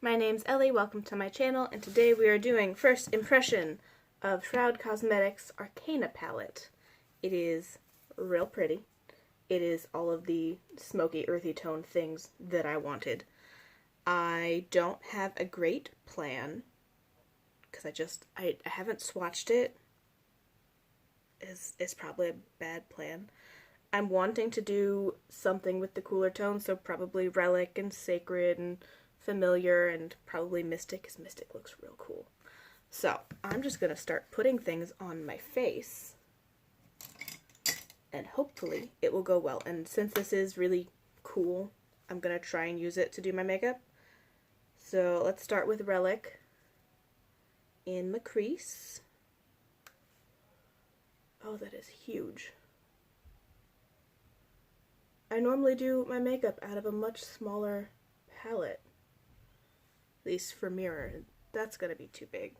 My name's Ellie, welcome to my channel, and today we are doing first impression of Shroud Cosmetics Arcana palette. It is real pretty. It is all of the smoky, earthy tone things that I wanted. I don't have a great plan, because I haven't swatched it. It's probably a bad plan. I'm wanting to do something with the cooler tones, so probably Relic and Sacred and Familiar and probably Mystic, because Mystic looks real cool. So I'm just going to start putting things on my face, and hopefully it will go well. And since this is really cool, I'm going to try and use it to do my makeup. So let's start with Relic in the crease. Oh, that is huge. I normally do my makeup out of a much smaller palette, at least for mirror. That's gonna be too big.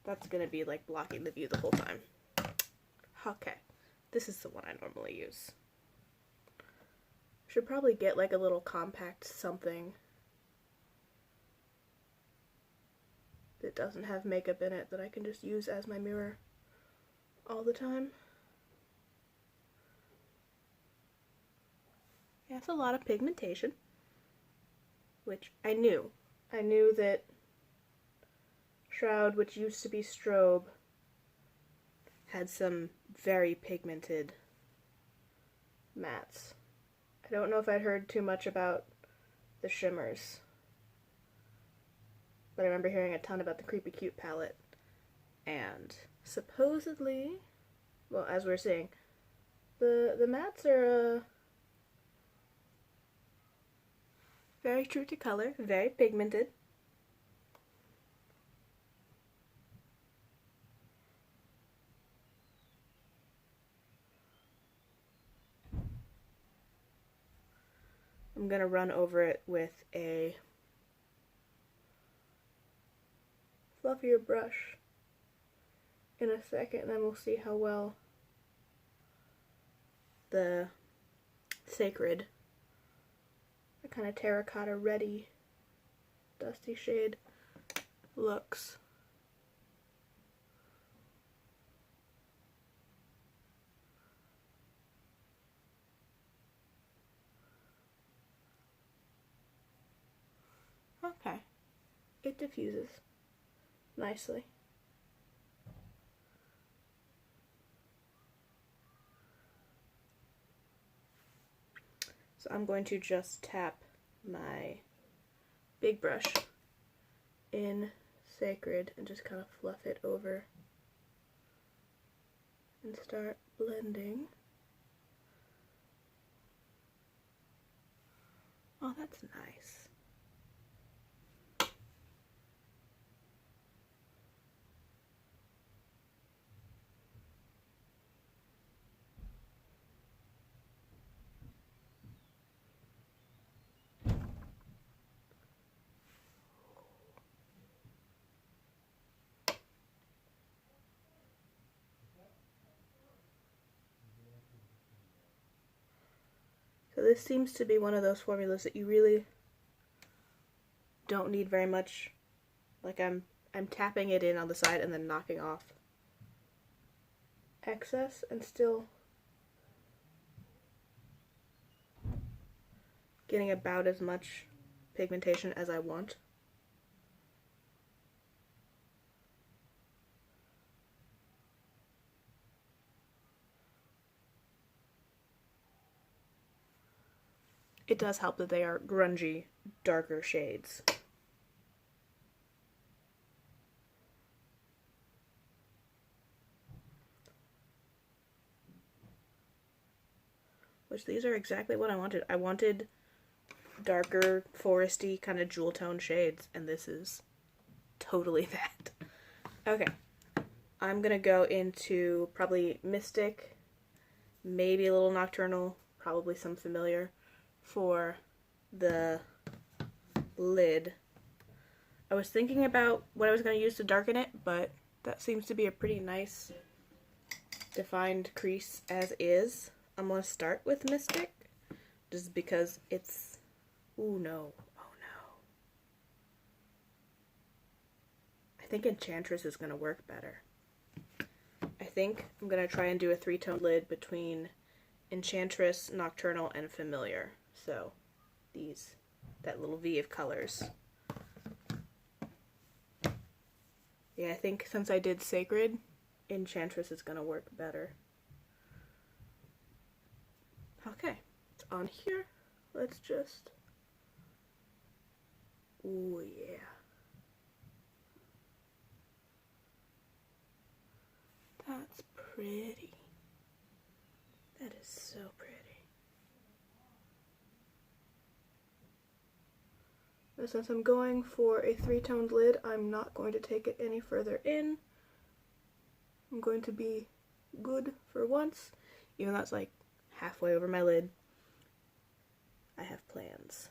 That's gonna be like blocking the view the whole time. Okay, this is the one I normally use. Should probably get like a little compact something that doesn't have makeup in it that I can just use as my mirror all the time. Yeah, it's a lot of pigmentation, which I knew. I knew that Shroud, which used to be Strobe, had some very pigmented mattes. I don't know if I'd heard too much about the shimmers, but I remember hearing a ton about the Creepy Cute palette, and supposedly, well, as we're seeing, the mattes are very true to color, very pigmented. I'm going to run over it with a fluffier brush in a second, and then we'll see how well the Sacred, the kind of terracotta reddy dusty shade, looks. Okay, it diffuses nicely. So I'm going to just tap my big brush in Sacred and just kind of fluff it over and start blending. Oh, that's nice. So this seems to be one of those formulas that you really don't need very much. Like I'm tapping it in on the side and then knocking off excess and still getting about as much pigmentation as I want. It does help that they are grungy, darker shades. Which these are exactly what I wanted. I wanted darker, foresty, kind of jewel tone shades, and this is totally that. Okay, I'm gonna go into probably Mystic, maybe a little Nocturnal, probably some Familiar for the lid. I was thinking about what I was going to use to darken it, but that seems to be a pretty nice defined crease as is. I'm going to start with Mystic, just because it's, ooh no, oh no. think Enchantress is going to work better. I think I'm going to try and do a 3-tone lid between Enchantress, Nocturnal, and Familiar. So that little V of colors. Yeah, I think since I did Sacred, Enchantress is going to work better. Okay, it's on here. Let's just... Ooh, yeah. That's pretty. That is so pretty. But since I'm going for a 3-toned lid, I'm not going to take it any further in. I'm going to be good for once, even though it's like halfway over my lid. I have plans.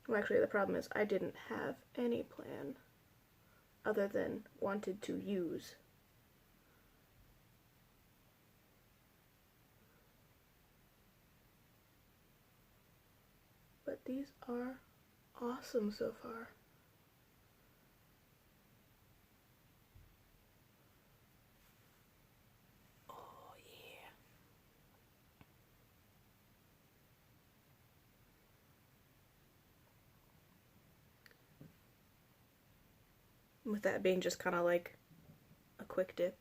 Well, actually, the problem is I didn't have any plan other than wanted to use. But these are awesome so far. Oh, yeah. With that being just kind of like a quick dip.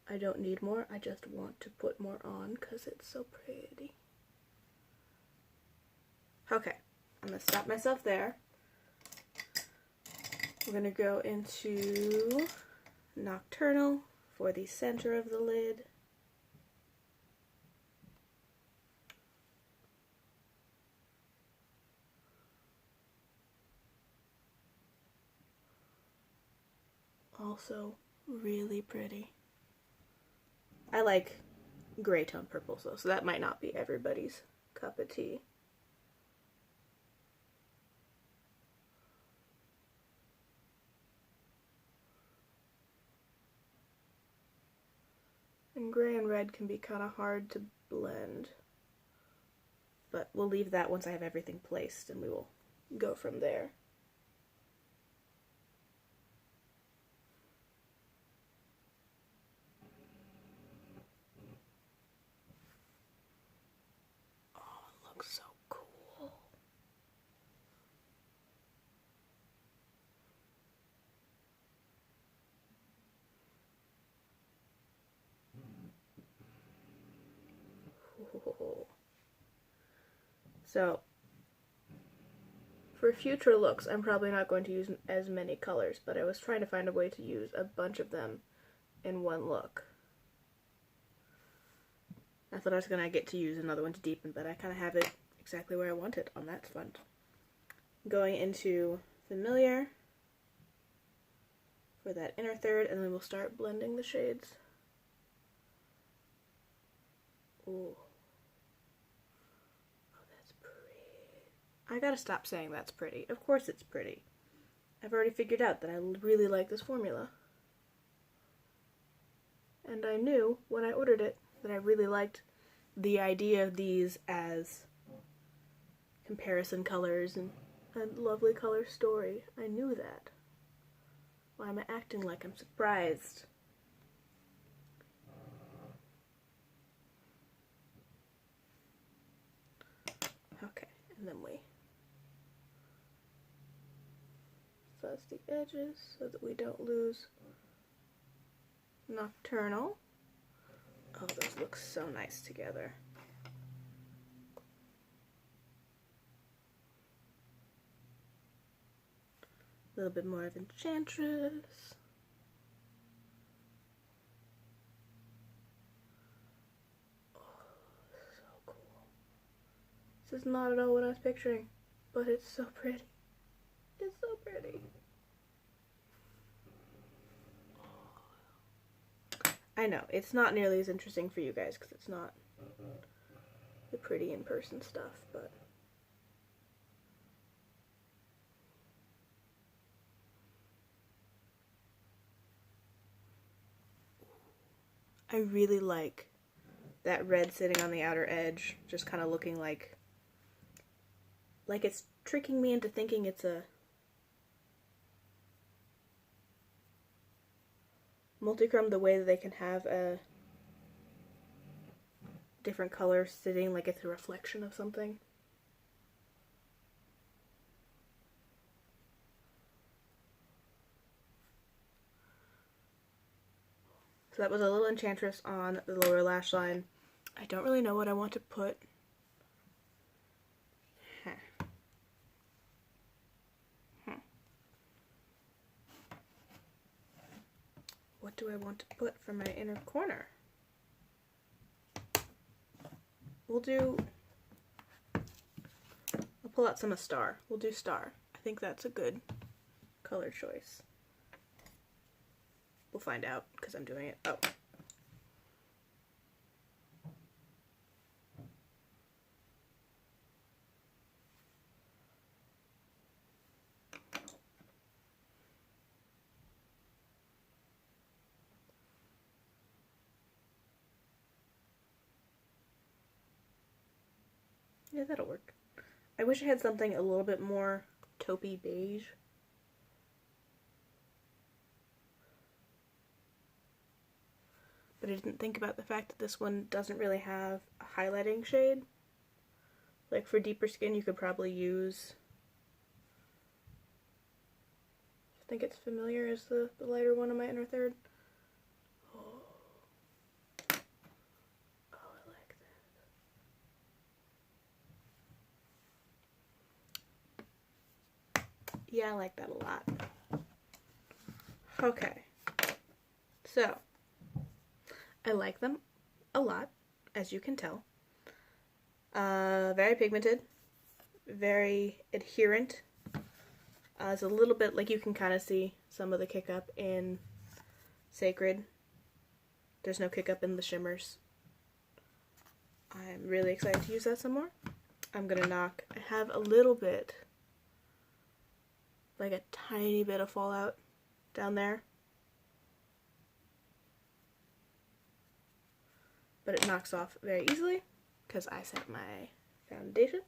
I don't need more, I just want to put more on because it's so pretty. Okay, I'm going to stop myself there. We're going to go into Nocturnal for the center of the lid. Also really pretty. I like gray tone purples though, so that might not be everybody's cup of tea. And gray and red can be kind of hard to blend. But we'll leave that once I have everything placed and we will go from there. Oh, it looks so cool. So, for future looks, I'm probably not going to use as many colors, but I was trying to find a way to use a bunch of them in one look. I thought I was going to get to use another one to deepen, but I kind of have it exactly where I want it on that front. Going into Familiar for that inner third, and then we'll start blending the shades. Ooh. I gotta stop saying that's pretty. Of course it's pretty. I've already figured out that I really like this formula. And I knew when I ordered it that I really liked the idea of these as comparison colors and a lovely color story. I knew that. Why am I acting like I'm surprised? Okay, and then we fuzz the edges so that we don't lose Nocturnal. Oh, those look so nice together. A little bit more of Enchantress. Oh, so cool. This is not at all what I was picturing, but it's so pretty. It's so pretty. I know, it's not nearly as interesting for you guys because it's not the pretty in-person stuff, but I really like that red sitting on the outer edge, just kind of looking like it's tricking me into thinking it's a multichrome the way that they can have a different color sitting like it's a reflection of something. So that was a little Enchantress on the lower lash line. I don't really know what I want to put. What do I want to put for my inner corner? I'll pull out some of Star. We'll do Star. I think that's a good color choice. We'll find out because I'm doing it. Oh. Yeah, that'll work. I wish I had something a little bit more taupey beige. But I didn't think about the fact that this one doesn't really have a highlighting shade. Like for deeper skin you could probably use, I think it's Familiar as the lighter one on my inner third. Oh, I like that. Yeah, I like that a lot. Okay, so I like them a lot, as you can tell. Very pigmented, very adherent. It's a little bit, like you can kind of see some of the kick up in Sacred. There's no kick up in the shimmers. I'm really excited to use that some more. I'm gonna knock, I have a little bit, like a tiny bit of fallout down there. But it knocks off very easily because I set my foundation.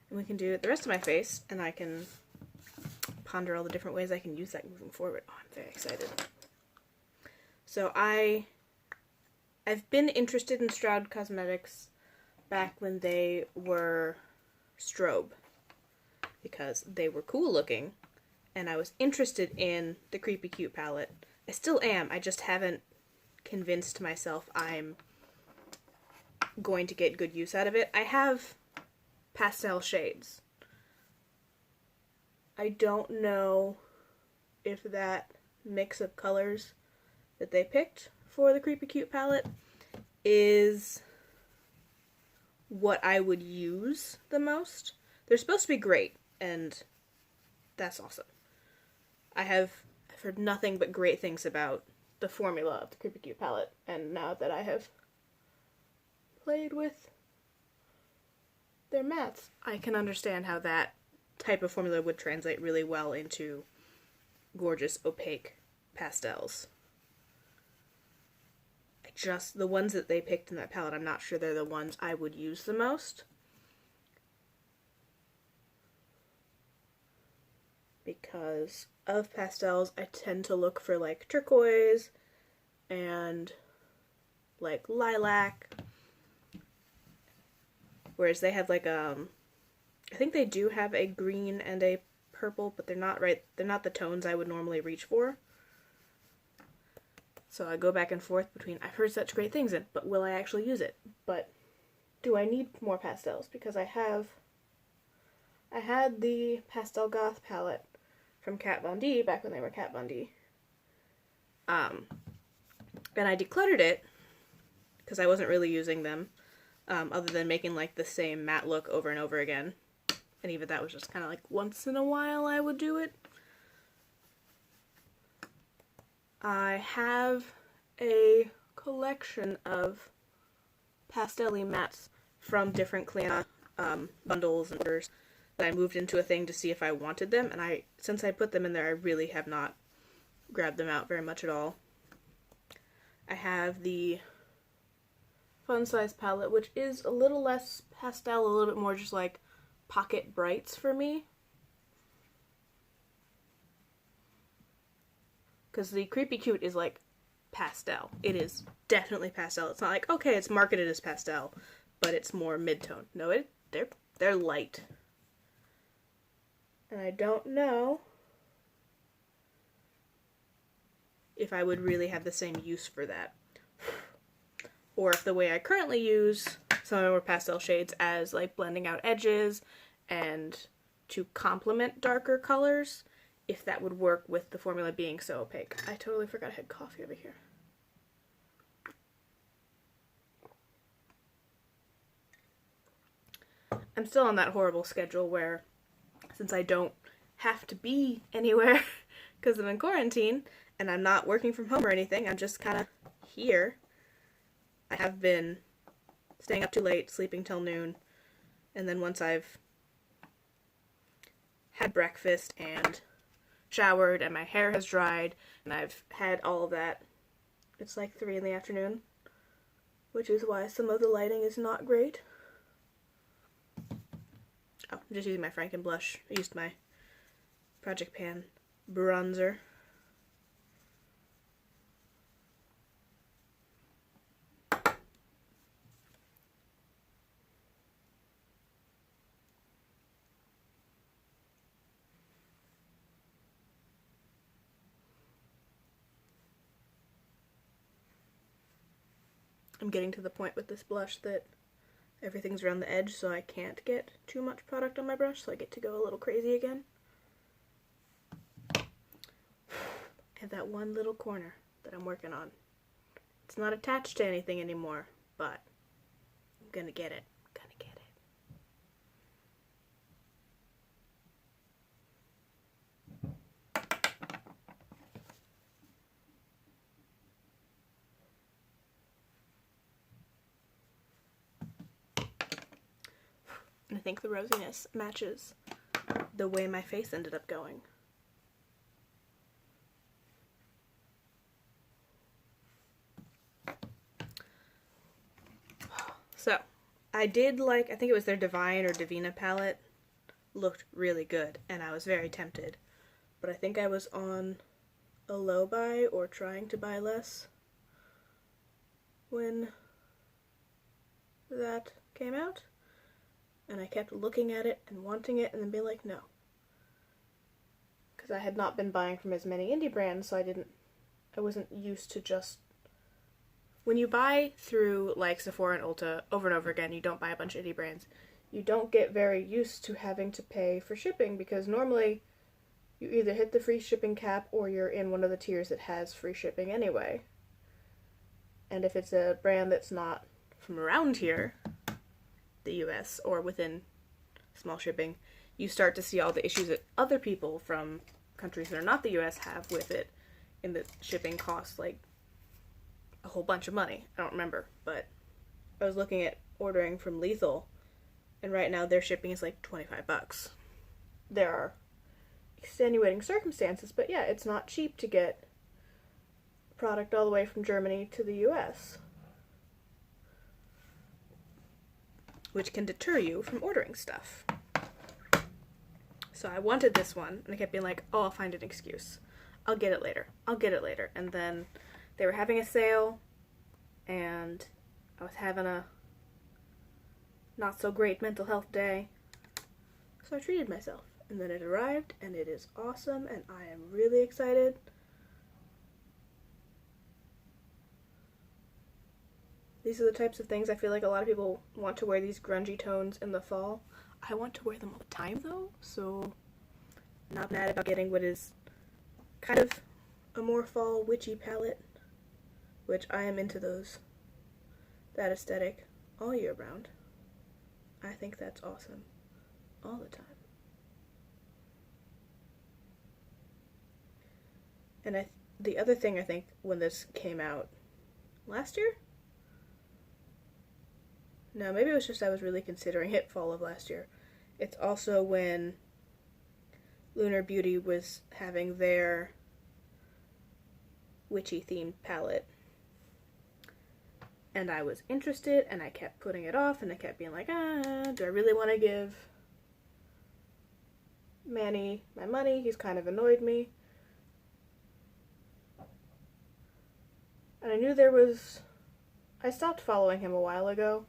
And we can do the rest of my face, and I can ponder all the different ways I can use that moving forward. Oh, I'm very excited. So I've been interested in Shroud Cosmetics back when they were strobe, because they were cool looking, and I was interested in the Creepy Cute palette. I still am, I just haven't convinced myself I'm going to get good use out of it. I have pastel shades. I don't know if that mix of colors that they picked for the Creepy Cute palette is what I would use the most. They're supposed to be great, and that's awesome. I've heard nothing but great things about the formula of the Creepy Cute palette, and now that I have played with their mattes, I can understand how that type of formula would translate really well into gorgeous opaque pastels. Just the ones that they picked in that palette, I'm not sure they're the ones I would use the most. Because of pastels, I tend to look for like turquoise and like lilac. Whereas they have like I think they do have a green and a purple, but they're not the tones I would normally reach for. So I go back and forth between, I've heard such great things, but will I actually use it? But do I need more pastels? Because I had the Pastel Goth palette from Kat Von D back when they were Kat Von D. And I decluttered it because I wasn't really using them, other than making like the same matte look over and over again. And even that was just kind of like once in a while I would do it. I have a collection of pastel-y mattes from different Cliana bundles and orders that I moved into a thing to see if I wanted them, and since I put them in there, I really have not grabbed them out very much at all. I have the Fun Size palette, which is a little less pastel, a little bit more just like pocket brights for me. Because the Creepy Cute is like pastel. It is definitely pastel. It's not like, okay, it's marketed as pastel, but it's more mid-tone. No, they're light. And I don't know if I would really have the same use for that. Or if the way I currently use some of my more pastel shades as like blending out edges and to complement darker colors, if that would work with the formula being so opaque. I totally forgot I had coffee over here. I'm still on that horrible schedule where, since I don't have to be anywhere because I'm in quarantine and I'm not working from home or anything, I'm just kind of here. I have been staying up too late, sleeping till noon, and then once I've had breakfast and showered and my hair has dried and I've had all of that, it's like 3 in the afternoon, which is why some of the lighting is not great. Oh, I'm just using my Franken blush. I used my Project Pan bronzer. I'm getting to the point with this blush that everything's around the edge, so I can't get too much product on my brush, so I get to go a little crazy again. I have that one little corner that I'm working on. It's not attached to anything anymore, but I'm gonna get it. Gonna get it. I think the rosiness matches the way my face ended up going. So, I did like, I think it was their Divine or Divina palette, looked really good, and I was very tempted. But I think I was on a low buy or trying to buy less when that came out. And I kept looking at it and wanting it and then being like, no. Because I had not been buying from as many indie brands, so I wasn't used to just... When you buy through like Sephora and Ulta over and over again, you don't buy a bunch of indie brands, you don't get very used to having to pay for shipping, because normally you either hit the free shipping cap or you're in one of the tiers that has free shipping anyway. And if it's a brand that's not from around here, the US, or within small shipping, you start to see all the issues that other people from countries that are not the US have with it, in the shipping costs like a whole bunch of money. I don't remember, but I was looking at ordering from Lethal, and right now their shipping is like $25. There are extenuating circumstances, but yeah, it's not cheap to get product all the way from Germany to the US, which can deter you from ordering stuff. So I wanted this one, and I kept being like, oh, I'll find an excuse. I'll get it later. I'll get it later. And then they were having a sale, and I was having a not so great mental health day, so I treated myself. And then it arrived, and it is awesome, and I am really excited. These are the types of things I feel like a lot of people want to wear, these grungy tones in the fall. I want to wear them all the time though, so I'm not mad about getting what is kind of a more fall witchy palette, which I am into that aesthetic all year round. I think that's awesome all the time. And the other thing I think when this came out last year? No, maybe it was just I was really considering it fall of last year. It's also when Lunar Beauty was having their witchy themed palette. And I was interested, and I kept putting it off, and I kept being like, do I really want to give Manny my money? He's kind of annoyed me. And I knew I stopped following him a while ago,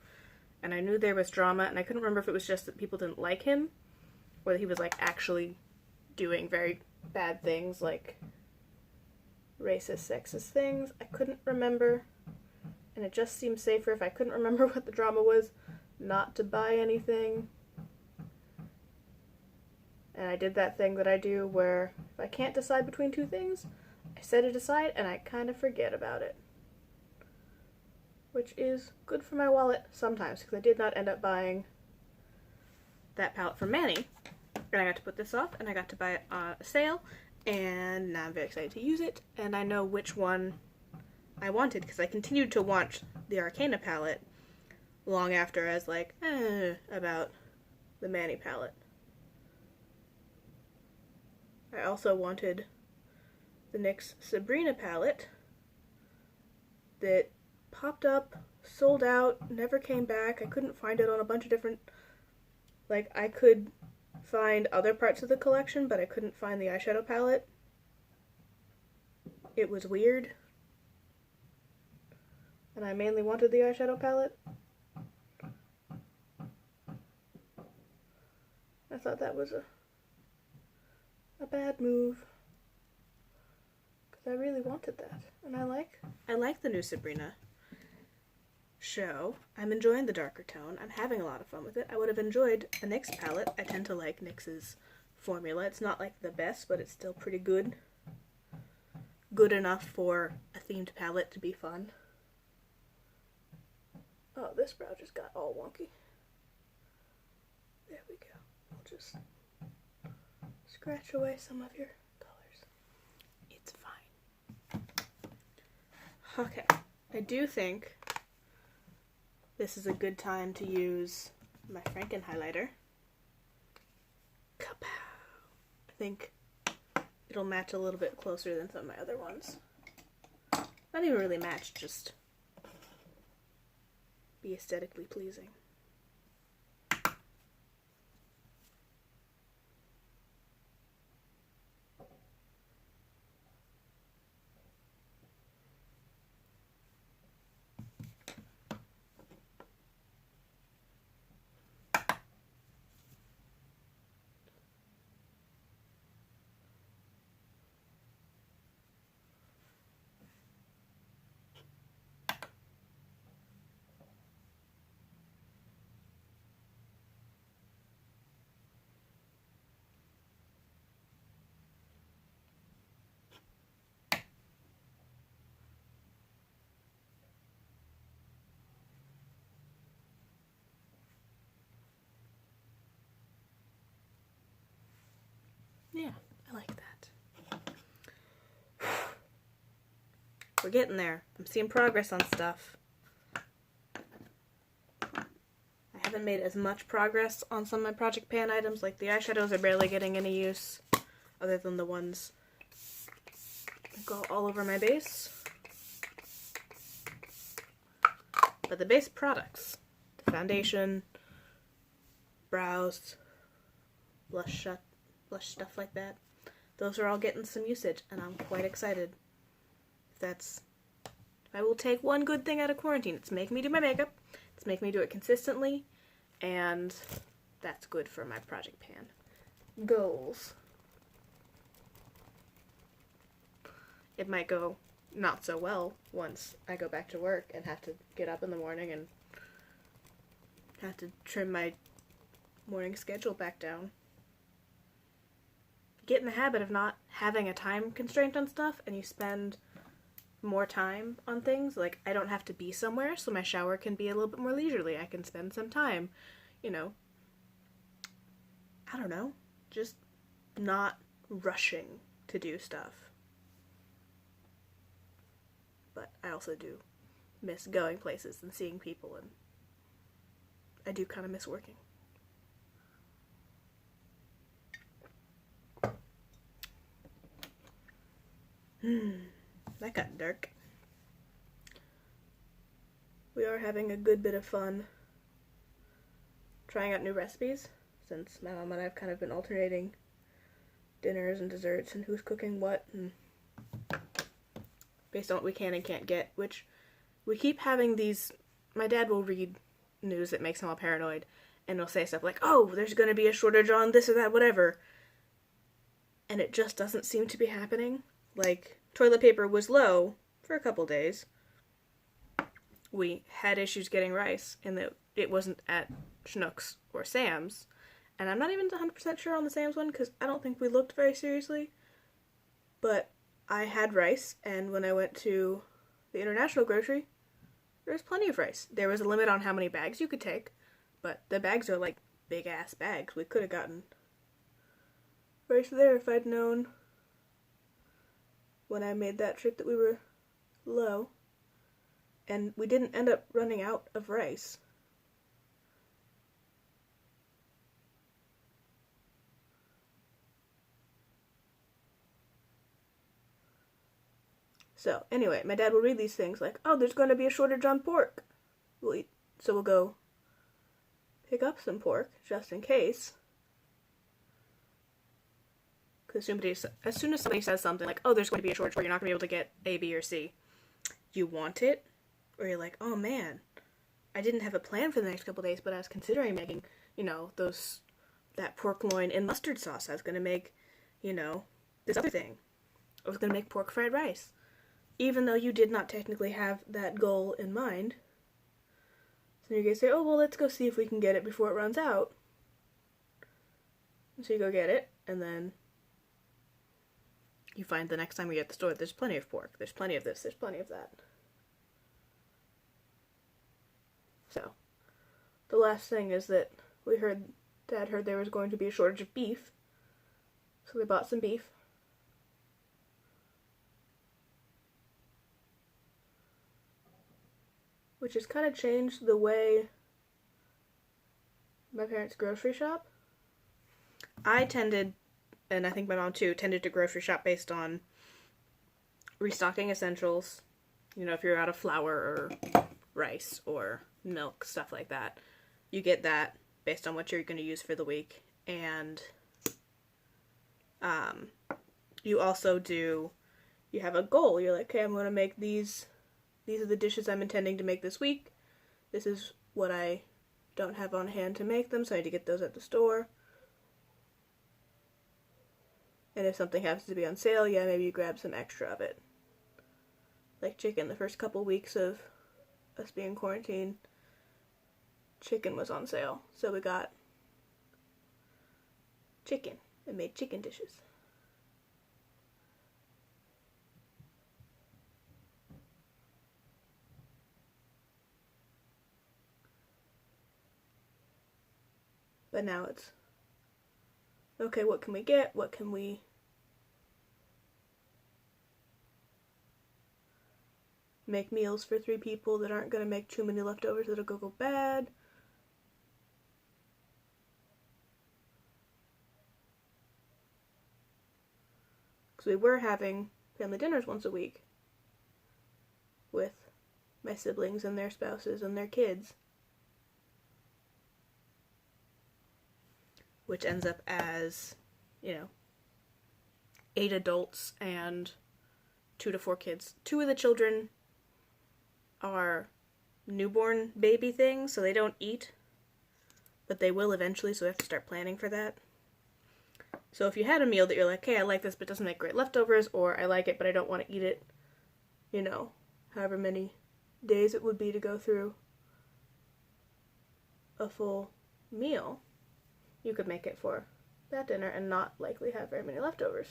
and I knew there was drama, and I couldn't remember if it was just that people didn't like him, or that he was, like, actually doing very bad things, like racist, sexist things. I couldn't remember, and it just seemed safer if I couldn't remember what the drama was, not to buy anything. And I did that thing that I do where if I can't decide between two things, I set it aside and I kind of forget about it. Which is good for my wallet sometimes, because I did not end up buying that palette from Manny. And I got to put this off, and I got to buy it on a sale, and now I'm very excited to use it, and I know which one I wanted, because I continued to want the Arcana palette long after I was like, about the Manny palette. I also wanted the NYX Sabrina palette that popped up, sold out, never came back. I couldn't find it on a bunch of different, like, I could find other parts of the collection, but I couldn't find the eyeshadow palette. It was weird. And I mainly wanted the eyeshadow palette. I thought that was a bad move, because I really wanted that, and I like the new Sabrina show. I'm enjoying the darker tone. I'm having a lot of fun with it. I would have enjoyed a NYX palette. I tend to like NYX's formula. It's not like the best, but it's still pretty good. Good enough for a themed palette to be fun. Oh, this brow just got all wonky. There we go. I'll just scratch away some of your colors. It's fine. Okay. I do think this is a good time to use my Franken highlighter. Kapow! I think it'll match a little bit closer than some of my other ones. Not even really match, just be aesthetically pleasing. Yeah, I like that. We're getting there. I'm seeing progress on stuff. I haven't made as much progress on some of my Project Pan items, like the eyeshadows are barely getting any use, other than the ones that go all over my base. But the base products, the foundation, brows, blush stuff like that, those are all getting some usage, and I'm quite excited. If I will take one good thing out of quarantine, it's make me do my makeup, it's make me do it consistently, and that's good for my Project Pan goals. It might go not so well once I go back to work and have to get up in the morning and have to trim my morning schedule back down. Get in the habit of not having a time constraint on stuff, and you spend more time on things. Like, I don't have to be somewhere, so my shower can be a little bit more leisurely. I can spend some time, I don't know, just not rushing to do stuff. But I also do miss going places and seeing people, and I do kind of miss working. That got dark. we are having a good bit of fun trying out new recipes, since my mom and I have kind of been alternating dinners and desserts and who's cooking what, and based on what we can and can't get, which we keep having these. My dad will read news that makes him all paranoid, and he'll say stuff like, oh, there's going to be a shortage on this or that, whatever, and it just doesn't seem to be happening. Like, toilet paper was low for a couple days. We had issues getting rice, and that it wasn't at Schnucks or Sam's, and I'm not even 100% sure on the Sam's one, because I don't think we looked very seriously, but I had rice, and when I went to the international grocery, there was plenty of rice. There was a limit on how many bags you could take, but the bags are like big-ass bags. We could have gotten rice there if I'd known when I made that trip that we were low. And we didn't end up running out of rice. So, anyway, my dad will read these things like, oh, there's going to be a shortage on pork. So we'll go pick up some pork, just in case. Because as soon as somebody says something like, oh, there's going to be a shortage, or you're not going to be able to get A, B, or C, you want it, or you're like, oh man, I didn't have a plan for the next couple days, but I was considering making, that pork loin in mustard sauce. I was going to make, this other thing. I was going to make pork fried rice. Even though you did not technically have that goal in mind. So you guys say, oh, well, let's go see if we can get it before it runs out. And so you go get it, and then you find the next time you're at the store, there's plenty of pork, there's plenty of this, there's plenty of that. So, the last thing is that Dad heard there was going to be a shortage of beef. So they bought some beef. Which has kind of changed the way my parents grocery shop. I tended, and I think my mom too, tended to grocery shop based on restocking essentials. If you're out of flour or rice or milk, stuff like that. You get that based on what you're going to use for the week. And you also you have a goal. You're like, okay, I'm going to make these are the dishes I'm intending to make this week. This is what I don't have on hand to make them, so I need to get those at the store. And if something happens to be on sale, yeah, maybe you grab some extra of it. Like chicken, the first couple weeks of us being quarantined, chicken was on sale. So we got chicken and made chicken dishes. But now it's, okay, what can we get? What can we make meals for 3 people that aren't going to make too many leftovers that'll go bad? Because we were having family dinners once a week with my siblings and their spouses and their kids. Which ends up as, 8 adults and 2 to 4 kids. 2 of the children are newborn baby things, so they don't eat, but they will eventually, so we have to start planning for that. So if you had a meal that you're like, hey, I like this, but it doesn't make great leftovers, or I like it, but I don't want to eat it, however many days it would be to go through a full meal, you could make it for that dinner and not likely have very many leftovers.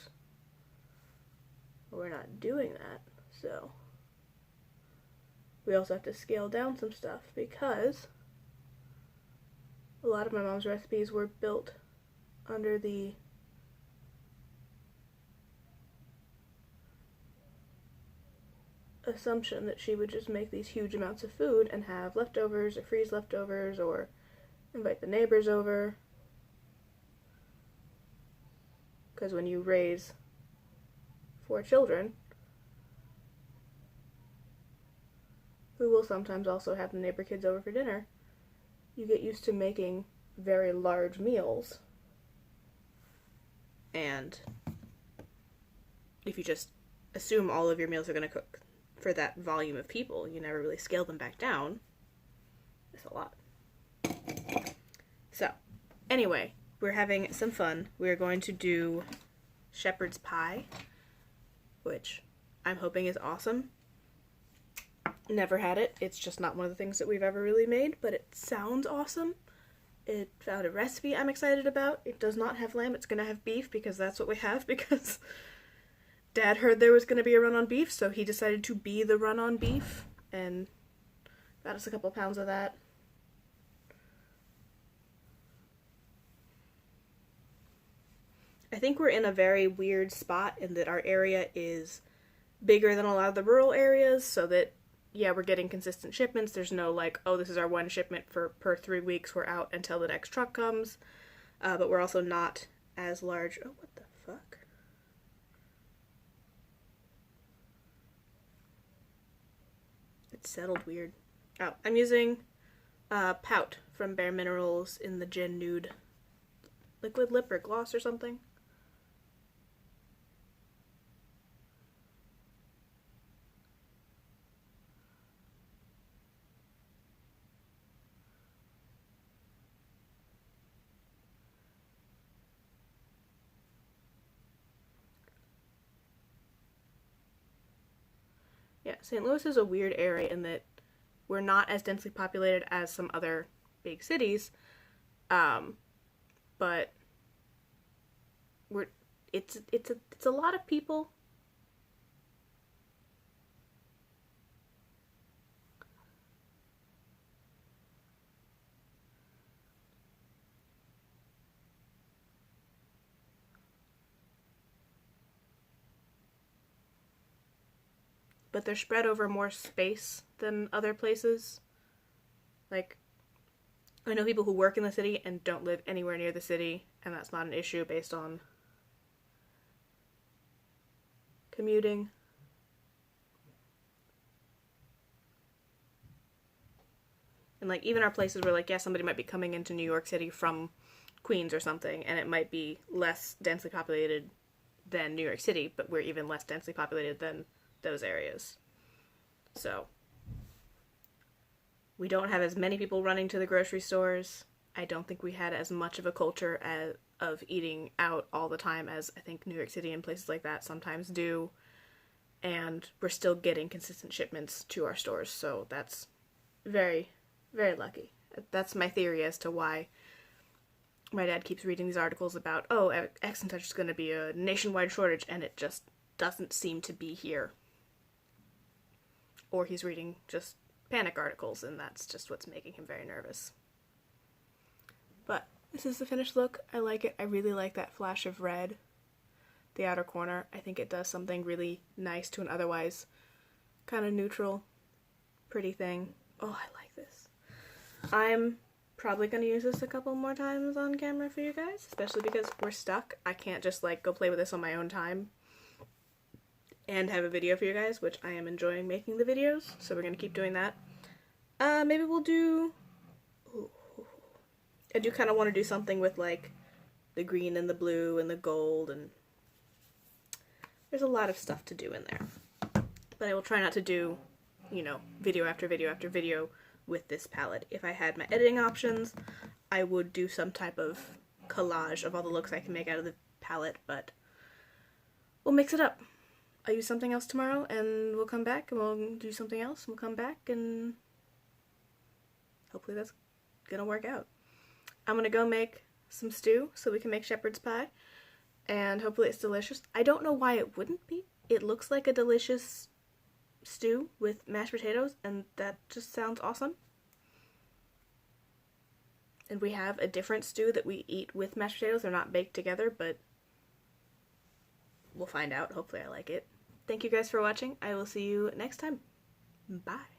But we're not doing that, so we also have to scale down some stuff because a lot of my mom's recipes were built under the assumption that she would just make these huge amounts of food and have leftovers or freeze leftovers or invite the neighbors over. Because when you raise 4 children, who will sometimes also have the neighbor kids over for dinner, you get used to making very large meals. And if you just assume all of your meals are going to cook for that volume of people, you never really scale them back down. It's a lot. So, anyway, we're having some fun. We're going to do shepherd's pie, which I'm hoping is awesome. Never had it. It's just not one of the things that we've ever really made, but it sounds awesome. It found a recipe I'm excited about. It does not have lamb. It's going to have beef because that's what we have, because Dad heard there was going to be a run on beef, so he decided to be the run on beef and got us a couple pounds of that. I think we're in a very weird spot in that our area is bigger than a lot of the rural areas, so that, yeah, we're getting consistent shipments. There's no like, oh, this is our one shipment per 3 weeks, we're out until the next truck comes. But we're also not as large. Oh, what the fuck? It's settled weird. Oh, I'm using Pout from Bare Minerals in the Gen Nude liquid lip or gloss or something. Yeah, St. Louis is a weird area in that we're not as densely populated as some other big cities, but it's a lot of people. But they're spread over more space than other places. Like, I know people who work in the city and don't live anywhere near the city, and that's not an issue based on commuting. And like, even our places where like, yeah, somebody might be coming into New York City from Queens or something, and it might be less densely populated than New York City, but we're even less densely populated than those areas. So we don't have as many people running to the grocery stores. I don't think we had as much of a culture of eating out all the time as I think New York City and places like that sometimes do. And we're still getting consistent shipments to our stores, so that's very, very lucky. That's my theory as to why my dad keeps reading these articles about, oh, X and Touch is going to be a nationwide shortage, and it just doesn't seem to be here. Or he's reading just panic articles, and that's just what's making him very nervous. But this is the finished look. I like it. I really like that flash of red, the outer corner. I think it does something really nice to an otherwise kind of neutral, pretty thing. Oh, I like this. I'm probably going to use this a couple more times on camera for you guys, especially because we're stuck. I can't just like go play with this on my own time and have a video for you guys, which I am enjoying making the videos, so we're going to keep doing that. Maybe we'll do... Ooh. I do kind of want to do something with, like, the green and the blue and the gold, and there's a lot of stuff to do in there. But I will try not to do, you know, video after video after video with this palette. If I had my editing options, I would do some type of collage of all the looks I can make out of the palette, but we'll mix it up. I'll use something else tomorrow, and we'll come back, and we'll do something else, and we'll come back, and hopefully that's gonna work out. I'm gonna go make some stew so we can make shepherd's pie, and hopefully it's delicious. I don't know why it wouldn't be. It looks like a delicious stew with mashed potatoes, and that just sounds awesome. And we have a different stew that we eat with mashed potatoes. They're not baked together, but we'll find out. Hopefully I like it. Thank you guys for watching. I will see you next time. Bye.